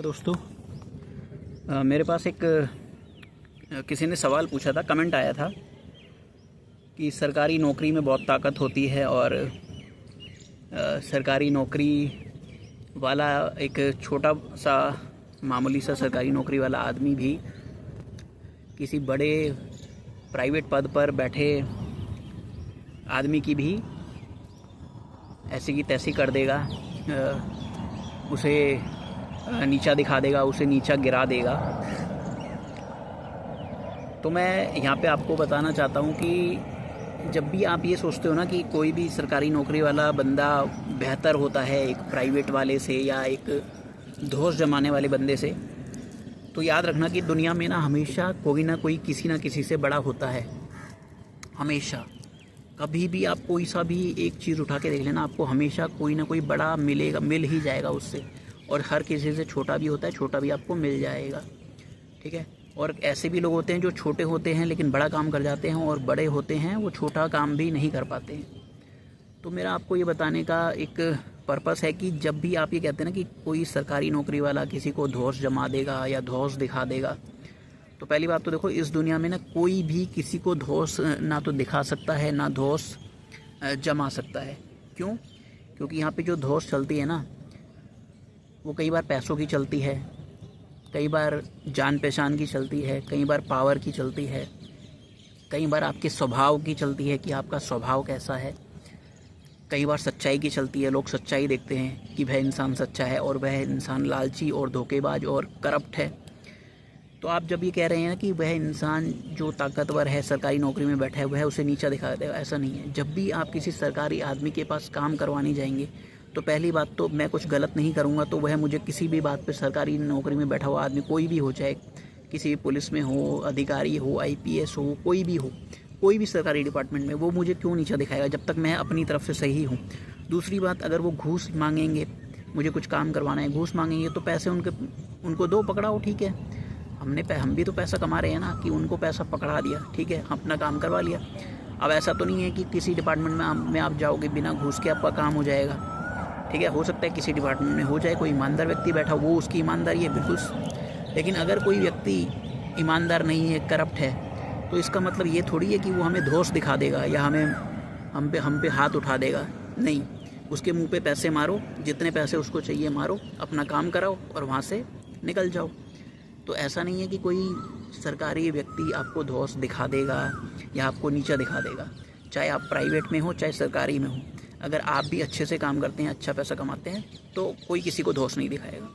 दोस्तों, मेरे पास एक किसी ने सवाल पूछा था, कमेंट आया था कि सरकारी नौकरी में बहुत ताकत होती है और सरकारी नौकरी वाला एक छोटा सा मामूली सा सरकारी नौकरी वाला आदमी भी किसी बड़े प्राइवेट पद पर बैठे आदमी की भी ऐसी की तैसी कर देगा, उसे नीचा दिखा देगा, उसे नीचा गिरा देगा। तो मैं यहाँ पे आपको बताना चाहता हूँ कि जब भी आप ये सोचते हो ना कि कोई भी सरकारी नौकरी वाला बंदा बेहतर होता है एक प्राइवेट वाले से या एक धौंस जमाने वाले बंदे से, तो याद रखना कि दुनिया में ना हमेशा कोई ना कोई किसी ना किसी से बड़ा होता है। हमेशा कभी भी आप कोई सा भी एक चीज़ उठा के देख लेना, आपको हमेशा कोई ना कोई बड़ा मिलेगा, मिल ही जाएगा उससे। और हर किसी से छोटा भी होता है, छोटा भी आपको मिल जाएगा, ठीक है। और ऐसे भी लोग होते हैं जो छोटे होते हैं लेकिन बड़ा काम कर जाते हैं, और बड़े होते हैं वो छोटा काम भी नहीं कर पाते हैं। तो मेरा आपको ये बताने का एक पर्पस है कि जब भी आप ये कहते हैं ना कि कोई सरकारी नौकरी वाला किसी को धौंस जमा देगा या धौंस दिखा देगा, तो पहली बात तो देखो, इस दुनिया में ना कोई भी किसी को धौंस ना तो दिखा सकता है ना धौंस जमा सकता है। क्यों? क्योंकि यहाँ पे जो धौंस चलती है ना, वो कई बार पैसों की चलती है, कई बार जान पहचान की चलती है, कई बार पावर की चलती है, कई बार आपके स्वभाव की चलती है कि आपका स्वभाव कैसा है, कई बार सच्चाई की चलती है। लोग सच्चाई देखते हैं कि वह इंसान सच्चा है और वह इंसान लालची और धोखेबाज और करप्ट है। तो आप जब ये कह रहे हैं कि वह इंसान जो ताकतवर है, सरकारी नौकरी में बैठा है, वह उसे नीचा दिखा देगा, ऐसा नहीं है। जब भी आप किसी सरकारी आदमी के पास काम करवाने जाएंगे, तो पहली बात तो मैं कुछ गलत नहीं करूँगा तो वह मुझे किसी भी बात पे, सरकारी नौकरी में बैठा हुआ आदमी कोई भी हो, चाहे किसी भी पुलिस में हो, अधिकारी हो, IPS हो, कोई भी हो, कोई भी सरकारी डिपार्टमेंट में, वो मुझे क्यों नीचा दिखाएगा जब तक मैं अपनी तरफ से सही हूँ। दूसरी बात, अगर वो घूस मांगेंगे, मुझे कुछ काम करवाना है, घूस मांगेंगे, तो पैसे उनको दो, पकड़ाओ, ठीक है। हम भी तो पैसा कमा रहे हैं ना, कि उनको पैसा पकड़ा दिया, ठीक है, अपना काम करवा लिया। अब ऐसा तो नहीं है कि किसी डिपार्टमेंट में आप जाओगे बिना घूस के आपका काम हो जाएगा, ठीक है। हो सकता है किसी डिपार्टमेंट में हो जाए, कोई ईमानदार व्यक्ति बैठा, वो उसकी ईमानदारी है बिल्कुल। लेकिन अगर कोई व्यक्ति ईमानदार नहीं है, करप्ट है, तो इसका मतलब ये थोड़ी है कि वो हमें धौंस दिखा देगा या हम पे हाथ उठा देगा। नहीं, उसके मुंह पे पैसे मारो, जितने पैसे उसको चाहिए मारो, अपना काम कराओ और वहाँ से निकल जाओ। तो ऐसा नहीं है कि कोई सरकारी व्यक्ति आपको धौंस दिखा देगा या आपको नीचा दिखा देगा, चाहे आप प्राइवेट में हो चाहे सरकारी में हो। अगर आप भी अच्छे से काम करते हैं, अच्छा पैसा कमाते हैं, तो कोई किसी को धौंस नहीं दिखाएगा।